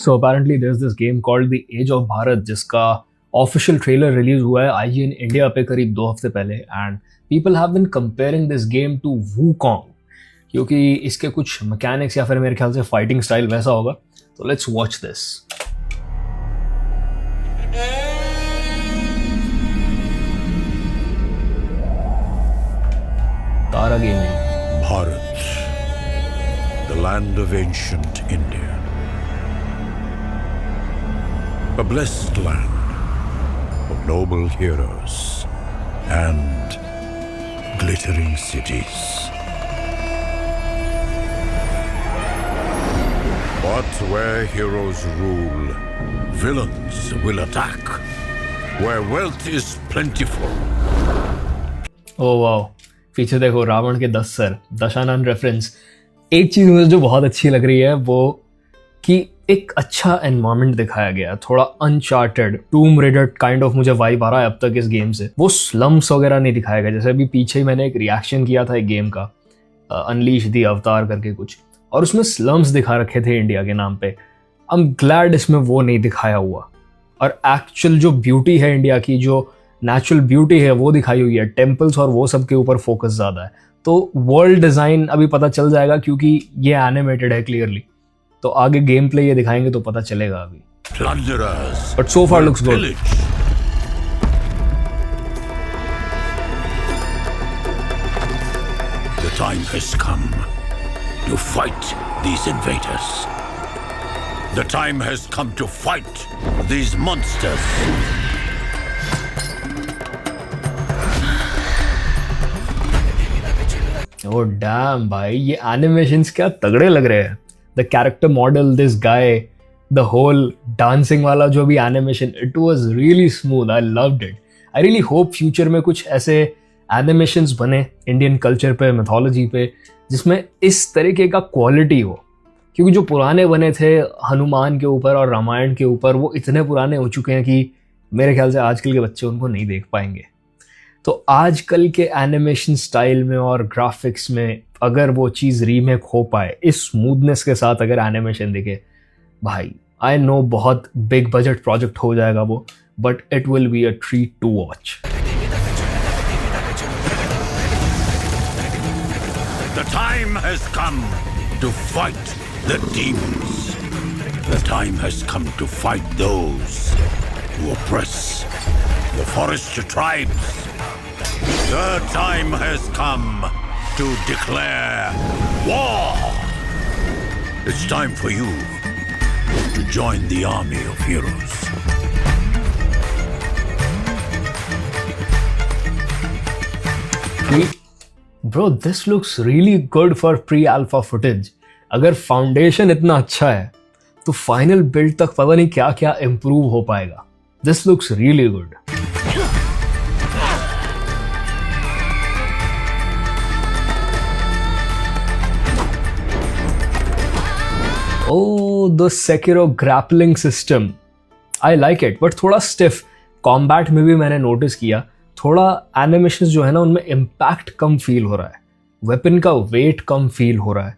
So apparently there's this game called The Age of Bharat जिसका official trailer release हुआ है IGN India पे करीब 2 हफ्ते पहले and people have been comparing this game to Wukong क्योंकि इसके कुछ मैकेनिक्स या फिर मेरे ख्याल से फाइटिंग स्टाइल वैसा होगा. तो let's watch this. Tara gaming. Bharat, the land of ancient India. A blessed land of noble heroes and glittering cities. But where heroes rule, villains will attack. Where wealth is plentiful. Oh wow, पीछे देखो रावण के 10 sir, Dashanan reference. एक चीज मुझे जो बहुत अच्छी लग रही है वो कि एक अच्छा एनवायरनमेंट दिखाया गया, थोड़ा अनचार्टेड टूम रेडर काइंड ऑफ मुझे वाइब आ रहा है अब तक इस गेम से. वो स्लम्स वगैरह नहीं दिखाया गया, जैसे अभी पीछे ही मैंने एक रिएक्शन किया था एक गेम का, अनलीश दी अवतार करके कुछ, और उसमें स्लम्स दिखा रखे थे इंडिया के नाम पे. आई एम ग्लैड इसमें वो नहीं दिखाया हुआ और एक्चुअल जो ब्यूटी है इंडिया की, जो नेचुरल ब्यूटी है वो दिखाई हुई है. टेम्पल्स और वो सब के ऊपर फोकस ज़्यादा है. तो वर्ल्ड डिज़ाइन अभी पता चल जाएगा क्योंकि ये एनिमेटेड है क्लियरली. तो आगे गेम प्ले ये दिखाएंगे तो पता चलेगा अभी. But so far looks good. The time has come to fight these invaders. The time has come to fight these monsters. Oh damn भाई, ये एनिमेशंस क्या तगड़े लग रहे हैं. The character model, this guy, the whole dancing वाला जो भी animation, it was really smooth. I loved it. I really hope future में कुछ ऐसे एनिमेशंस बने इंडियन कल्चर पे, मिथोलॉजी पे, जिसमें इस तरीके का क्वालिटी हो. क्योंकि जो पुराने बने थे हनुमान के ऊपर और रामायण के ऊपर, वो इतने पुराने हो चुके हैं कि मेरे ख्याल से आजकल के बच्चे उनको नहीं देख पाएंगे. तो आजकल के एनिमेशन स्टाइल में और ग्राफिक्स में अगर वो चीज़ रीमेक हो पाए इस स्मूथनेस के साथ, अगर एनिमेशन दिखे, भाई आई नो बहुत बिग बजट प्रोजेक्ट हो जाएगा वो, but it will be a treat to watch. The time has come to fight the demons. The time has come to fight those who oppress the forest tribes. The time has come to declare war. It's time for you to join the army of heroes. Bro, this looks really good for pre-alpha footage. अगर foundation इतना अच्छा है तो final build तक पता नहीं क्या क्या इम्प्रूव हो पाएगा. This looks really good. Oh, the Sekiro grappling system. I like it, but थोड़ा stiff. कॉम्बैट में भी मैंने नोटिस किया, थोड़ा एनिमेशन जो है ना उनमें इम्पैक्ट कम फील हो रहा है, वेपन का वेट कम फील हो रहा है.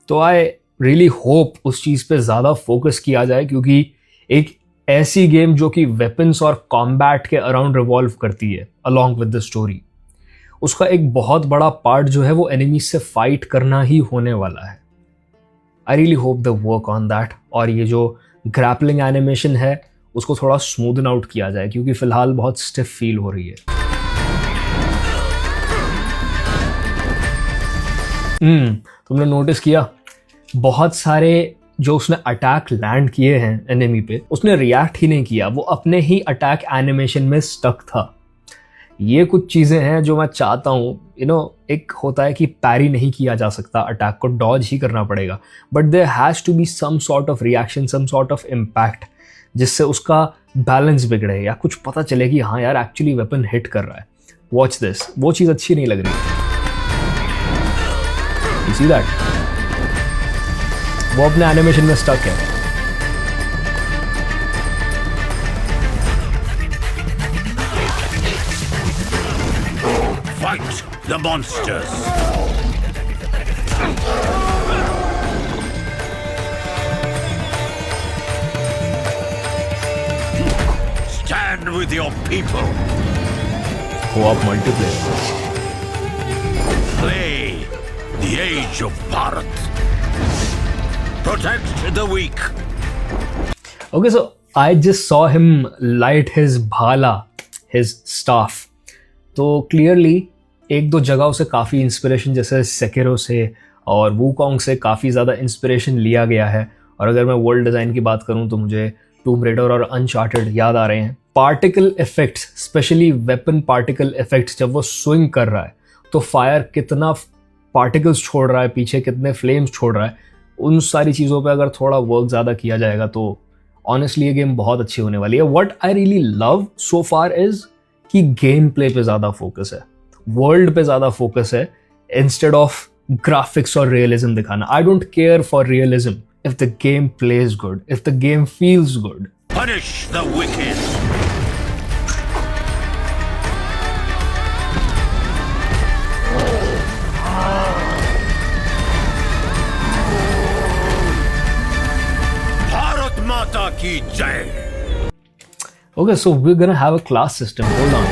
तो आई रियली होप उस चीज़ पे ज़्यादा फोकस किया जाए, क्योंकि एक ऐसी गेम जो कि वेपन्स और कॉम्बैट के अराउंड रिवॉल्व करती है अलॉन्ग विद द स्टोरी, उसका एक बहुत बड़ा पार्ट जो है वो एनिमी से फाइट करना ही होने वाला है. आई really hope the work on that. और ये जो ग्रैपलिंग एनिमेशन है उसको थोड़ा स्मूदन आउट किया जाए, क्योंकि फिलहाल बहुत स्टिफ फील हो रही है. तुमने नोटिस किया बहुत सारे जो उसने अटैक लैंड किए हैं एनिमी पे, उसने रिएक्ट ही नहीं किया, वो अपने ही अटैक एनिमेशन में स्टक था. ये कुछ चीज़ें हैं जो मैं चाहता हूँ, एक होता है कि पैरी नहीं किया जा सकता, अटैक को डॉज ही करना पड़ेगा, but there has to be some sort of reaction, some sort of impact, जिससे उसका बैलेंस बिगड़े या कुछ पता चले कि हाँ यार एक्चुअली वेपन हिट कर रहा है. Watch this. वो चीज़ अच्छी नहीं लग रही. You see that? वो अपने एनिमेशन में स्टक है. Fight the monsters. Stand with your people. Co-op multiplayer. Play the age of Bharat. Protect the weak. Okay, so I just saw him light his bhala, his staff. तो clearly एक दो जगहों से काफ़ी inspiration, जैसे सेकेरो से और वूकॉन्ग से काफ़ी ज़्यादा इंस्पिरेशन लिया गया है. और अगर मैं वर्ल्ड डिज़ाइन की बात करूँ तो मुझे टूम रेडर और अनचार्टेड याद आ रहे हैं. Particle effects, specially weapon particle effects, जब वो स्विंग कर रहा है तो फायर कितना पार्टिकल्स छोड़ रहा है पीछे, कितने फ्लेम्स छोड़ रहा है, उन सारी चीज़ों पे अगर थोड़ा वर्क ज़्यादा किया जाएगा तो ऑनेस्टली ये गेम बहुत अच्छी होने वाली है. What I really love so far is कि गेम प्ले पे ज़्यादा फोकस है, वर्ल्ड पे ज़्यादा फोकस है, इंस्टेड ऑफ ग्राफिक्स और रियलिज्म दिखाना. I don't care for realism if the game pledge good, if the game feels good. Punish the wicked. Bharat Mata ki jai. Okay, so we're gonna have a class system. Hold on.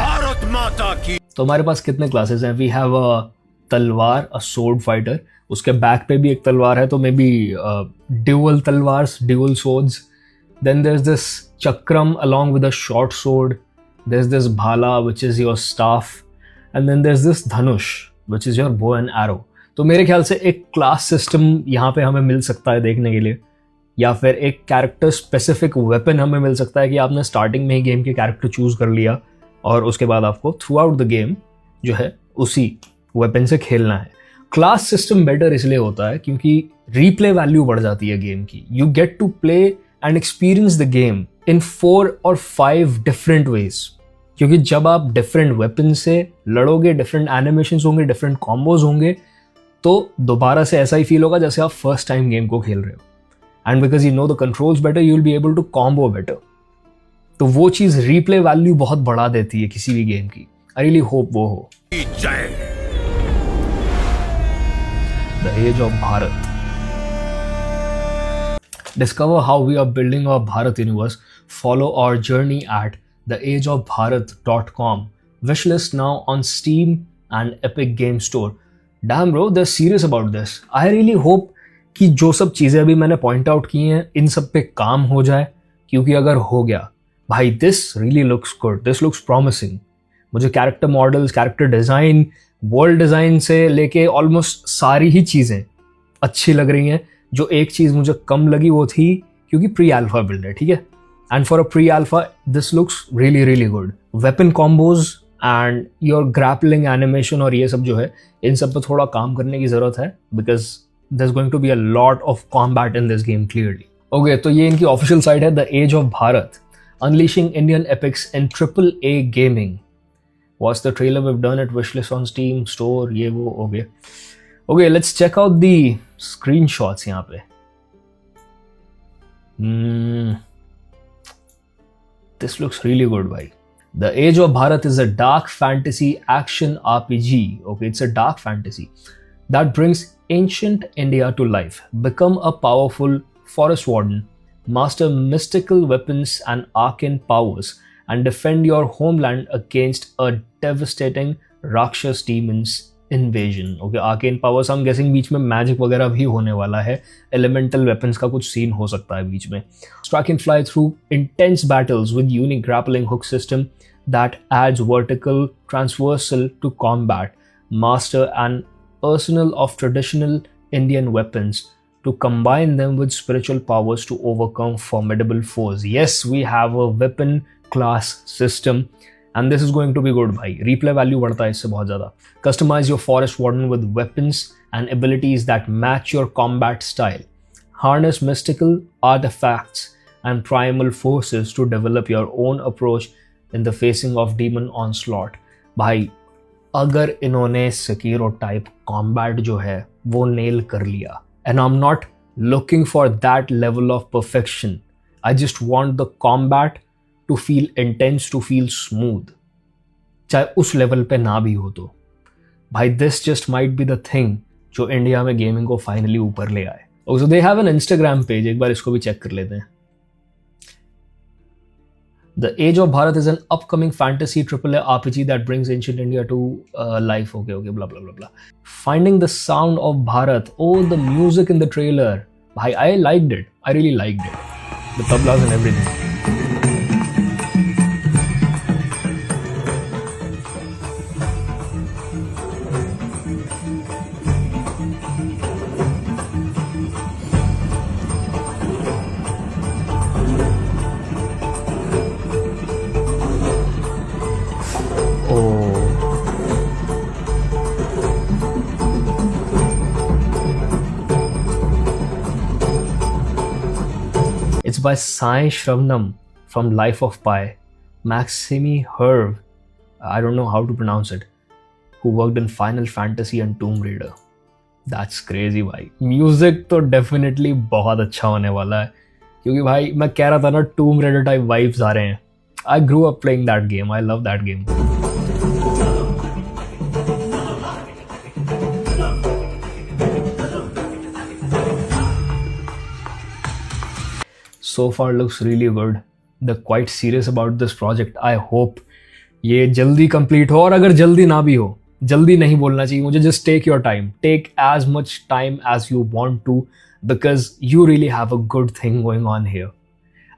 Bharat Mata ki. तो हमारे पास कितने classes हैं? We have a talwar, a sword fighter, उसके back पे भी एक तलवार है, तो मे बी ड्यूअल तलवार्स, dual swords. Then there is this chakram along with a short sword. There is this bhala which is your staff, and then there is this dhanush which is your bow and arrow. तो मेरे ख्याल से एक class system यहाँ पे हमें मिल सकता है देखने के लिए, या फिर एक कैरेक्टर स्पेसिफिक वेपन हमें मिल सकता है कि आपने स्टार्टिंग में ही गेम के कैरेक्टर चूज कर लिया और उसके बाद आपको थ्रू आउट द गेम जो है उसी वेपन से खेलना है. क्लास सिस्टम बेटर इसलिए होता है क्योंकि रीप्ले वैल्यू बढ़ जाती है गेम की. You get to play and experience the game in 4 और 5 डिफरेंट वेज. क्योंकि जब आप डिफरेंट वेपन से लड़ोगे, डिफरेंट एनिमेशंस होंगे, डिफरेंट कॉम्बोज होंगे, तो दोबारा से ऐसा ही फील होगा जैसे आप फर्स्ट टाइम गेम को खेल रहे हो. And because you know the controls better, you will be able to combo better. तो वो चीज रीप्ले वैल्यू बहुत बढ़ा देती है किसी भी गेम की. आई रियली होप वो हो. Jai. The age of Bharat. Discover how we are building our Bharat universe. Follow our journey at theageofbharat.com. Wishlist now on Steam and Epic Game Store. Damn bro, they're serious about this. I really hope कि जो सब चीज़ें अभी मैंने point out की हैं इन सब पे काम हो जाए, क्योंकि अगर हो गया भाई, this really looks good, this looks promising. मुझे character models, character design, world design से लेके ऑलमोस्ट सारी ही चीज़ें अच्छी लग रही हैं. जो एक चीज़ मुझे कम लगी वो थी क्योंकि प्री अल्फा बिल्ड है, ठीक है, and for a pre alpha this looks really really good. Weapon combos and your grappling animation और ये सब जो है, इन सब पे थोड़ा काम करने की ज़रूरत है, because there's going to be a lot of combat in this game clearly. Okay, तो ये इनकी ऑफिशियल साइट है, The Age of Bharat, unleashing Indian epics in AAA gaming. Watch the trailer, we've done it, wishlist on Steam, store, ये वो, okay. Okay, let's check out the screenshots यहाँ पे. This looks really good, bhai. The Age of Bharat is a dark fantasy action RPG. Okay, it's a dark fantasy that brings ancient India to life. Become a powerful forest warden, master mystical weapons and arcane powers, and defend your homeland against a devastating Rakshas demons invasion. Okay, arcane powers, I'm guessing बीच में magic वगैरह भी होने वाला है, elemental weapons का कुछ scene हो सकता है बीच में. Strike and fly through intense battles with unique grappling hook system that adds vertical transversal to combat. Master an arsenal of traditional Indian weapons to combine them with spiritual powers to overcome formidable foes. Yes, we have a weapon class system and this is going to be good bhai. Replay value बढ़ता है इससे बहुत ज़्यादा. Customize your forest warden with weapons and abilities that match your combat style. Harness mystical artifacts and primal forces to develop your own approach in the facing of demon onslaught. भाई अगर इन्होंने Sekiro type combat जो है वो nail कर लिया, and I am not looking for that level of perfection, I just want the combat to feel intense, to feel smooth, चाहे उस लेवल पे ना भी हो तो भाई this just might be the thing जो इंडिया में गेमिंग को फाइनली ऊपर ले आए. So they have an Instagram page, एक बार इसको भी चेक कर लेते हैं. The Age of Bharat is an upcoming fantasy AAA RPG that brings ancient India to life. Okay, blah blah blah blah. Finding the sound of Bharat. Oh, the music in the trailer. I liked it. I really liked it. The tablas and everything. It's by Sai Shravanam from Life of Pi, Maxime Herve, I don't know how to pronounce it, who worked in Final Fantasy and Tomb Raider. That's crazy भाई. Music तो definitely बहुत अच्छा होने वाला है क्योंकि भाई मैं कह रहा था ना Tomb Raider type vibes आ रहे हैं. I grew up playing that game. I love that game. So far looks really good. They're quite serious about this project. I hope ये जल्दी complete हो और अगर जल्दी ना भी हो, जल्दी नहीं बोलना चाहिए मुझे. Just take your time. Take as much time as you want to because you really have a good thing going on here.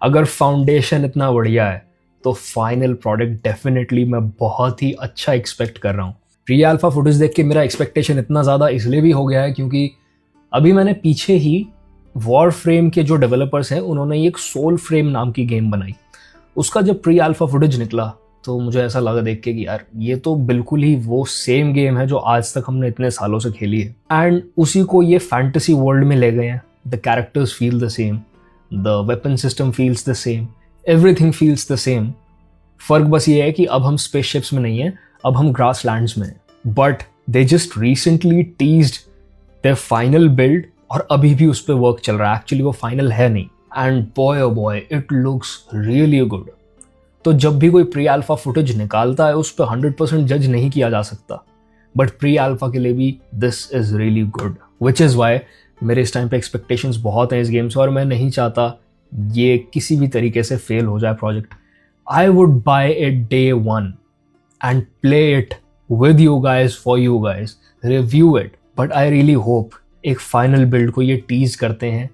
अगर foundation इतना बढ़िया है तो फाइनल प्रोडक्ट डेफिनेटली मैं बहुत ही अच्छा एक्सपेक्ट कर रहा हूँ. प्री अल्फा फुटेज देख के मेरा एक्सपेक्टेशन इतना ज़्यादा इसलिए भी हो गया है क्योंकि अभी मैंने पीछे ही वॉर फ्रेम के जो डेवलपर्स हैं उन्होंने एक सोल फ्रेम नाम की गेम बनाई. उसका जब प्री अल्फा फुटेज निकला तो मुझे ऐसा लगा देख के कि यार ये तो बिल्कुल ही वो सेम गेम है जो आज तक हमने इतने सालों से खेली है एंड उसी को ये फैंटेसी वर्ल्ड में ले गए हैं. The characters feel the same, the weapon system feels the same, everything feels the same. फर्क बस ये है कि अब हम स्पेसशिप्स में नहीं हैं, अब हम ग्रास लैंड्स में हैं. But they just recently teased there final build और अभी भी उस पर वर्क चल रहा है. एक्चुअली वो फाइनल है नहीं and boy oh boy it looks really good. तो जब भी कोई प्री अल्फा फुटेज निकालता है उस पर 100% जज नहीं किया जा सकता बट प्री अल्फा के लिए भी this is really good which is why मेरे इस टाइम पे एक्सपेक्टेशंस बहुत हैं इस गेम से और मैं नहीं चाहता ये किसी भी तरीके से फेल हो जाए project. I would buy it day 1 and play it with you guys, for you guys, review it. But I really hope एक फाइनल बिल्ड को ये टीज करते हैं,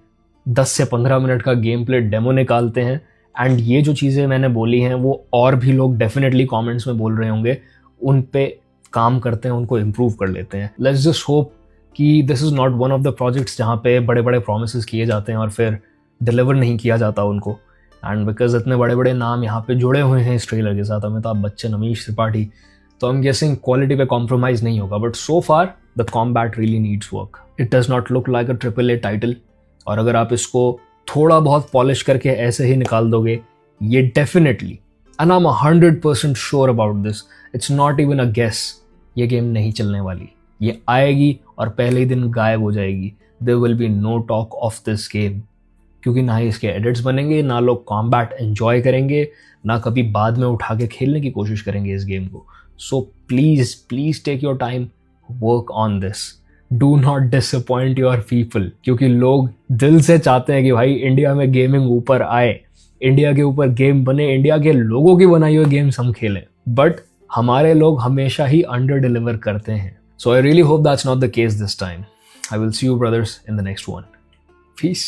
10 से 15 मिनट का गेम प्ले डेमो निकालते हैं एंड ये जो चीज़ें मैंने बोली हैं वो और भी लोग डेफिनेटली कमेंट्स में बोल रहे होंगे, उन पे काम करते हैं, उनको इम्प्रूव कर लेते हैं. लेट्स जस्ट होप कि this is not one of the projects जहाँ पे बड़े बड़े प्रोमिस किए जाते हैं और फिर डिलीवर नहीं किया जाता उनको. एंड बिकॉज इतने बड़े बड़े नाम यहाँ पे जुड़े हुए हैं इस ट्रेलर के साथ, अमिताभ बच्चन, अमीश त्रिपाठी, तो आई एम गेसिंग क्वालिटी पे कॉम्प्रोमाइज़ नहीं होगा. But so far the combat really needs work. It does not look like a AAA title और अगर आप इसको थोड़ा बहुत पॉलिश करके ऐसे ही निकाल दोगे ये definitely, and I am 100% sure about this, it's not even a guess, ये गेम नहीं चलने वाली. ये आएगी और पहले ही दिन गायब हो जाएगी. There will be no talk of this game क्योंकि ना ही इसके एडिट्स बनेंगे, ना लोग कॉम्बैट एंजॉय करेंगे, ना कभी बाद में उठा के खेलने की कोशिश करेंगे इस गेम को. So please take your time, work on this, do not disappoint your people क्योंकि लोग दिल से चाहते हैं कि भाई इंडिया में गेमिंग ऊपर आए, इंडिया के ऊपर गेम बने, इंडिया के लोगों की बनाई हुई गेम्स हम खेलें. बट हमारे लोग हमेशा ही अंडर डिलीवर करते हैं. So I really hope that's not the case this time. I will see you brothers in the next one. Peace.